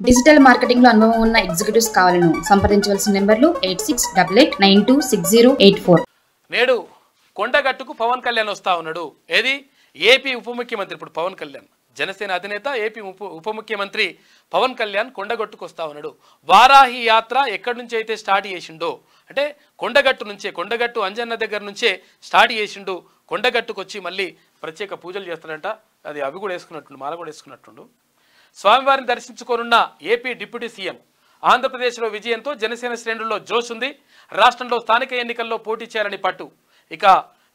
Digital marketing లో అనుభవం ఉన్న ఎగ్జిక్యూటివ్స్ కావాలను సంప్రదించవలసిన నెంబర్లు 8688926084. నేడు కొండగట్టుకు పవన్ కళ్యాణ్ వస్తా ఉన్నాడు. ఏది ఏపీ ఉప ముఖ్యమంత్రి ఇప్పుడు పవన్ కళ్యాణ్, జనసేన అధినేత ఏపీ ఉప ముఖ్యమంత్రి పవన్ కళ్యాణ్ కొండగట్టుకు వస్తా ఉన్నాడు. వారాహి యాత్ర ఎక్కడి నుంచి అయితే స్టార్ట్ చేసిండో, అంటే కొండగట్టు అంజన్న దగ్గర నుంచే స్టార్ట్ చేసిండు. కొండగట్టుకు వచ్చి మళ్ళీ ప్రత్యేక పూజలు చేస్తాడంట. అది అవి కూడా వేసుకున్నట్టుండు, మాల కూడా వేసుకున్నట్టుండు. స్వామివారిని దర్శించుకోనున్న ఏపీ డిప్యూటీ సీఎం ఆంధ్రప్రదేశ్లో విజయంతో జనసేన శ్రేణుల్లో జోష్ ఉంది. రాష్ట్రంలో స్థానిక ఎన్నికల్లో పోటీ చేయాలని పట్టు. ఇక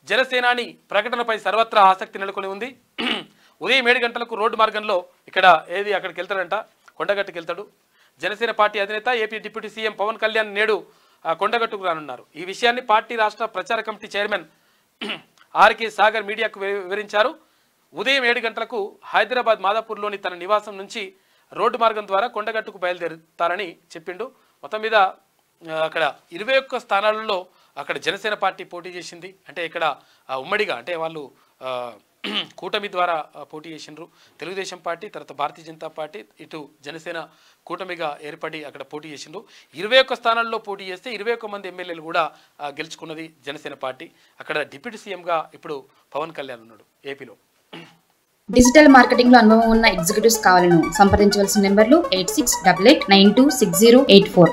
జనసేనాని ప్రకటనపై సర్వత్రా ఆసక్తి నెలకొని ఉంది. ఉదయం 7 గంటలకు రోడ్డు మార్గంలో అక్కడికి వెళ్తాడంట, కొండగట్టుకు వెళ్తాడు. జనసేన పార్టీ అధినేత AP deputy CM Pawan Kalyan నేడు కొండగట్టుకు రానున్నారు. ఈ విషయాన్ని పార్టీ రాష్ట్ర ప్రచార కమిటీ చైర్మన్ ఆర్కే సాగర్ మీడియాకు వివరించారు. ఉదయం 7 గంటలకు హైదరాబాద్ మాదాపూర్లోని తన నివాసం నుంచి రోడ్డు మార్గం ద్వారా కొండగట్టుకు బయలుదేరుతారని చెప్పిండు. మొత్తం మీద అక్కడ 21 స్థానాలలో అక్కడ జనసేన పార్టీ పోటీ చేసింది. అంటే ఇక్కడ ఉమ్మడిగా అంటే వాళ్ళు కూటమి ద్వారా పోటీ చేసిండ్రు. తెలుగుదేశం పార్టీ, తర్వాత భారతీయ జనతా పార్టీ, ఇటు జనసేన కూటమిగా ఏర్పడి అక్కడ పోటీ చేసిండ్రు. 21 స్థానాల్లో పోటీ చేస్తే 21 మంది ఎమ్మెల్యేలు కూడా గెలుచుకున్నది జనసేన పార్టీ. అక్కడ డిప్యూటీ సీఎంగా ఇప్పుడు పవన్ కళ్యాణ్ ఉన్నాడు ఏపీలో. డిజిటల్ మార్కెటింగ్ లో అనుభవం ఉన్న ఎగ్జిక్యూటివ్స్ కావాలను సంప్రదించవలసిన నెంబర్లు 8688926084.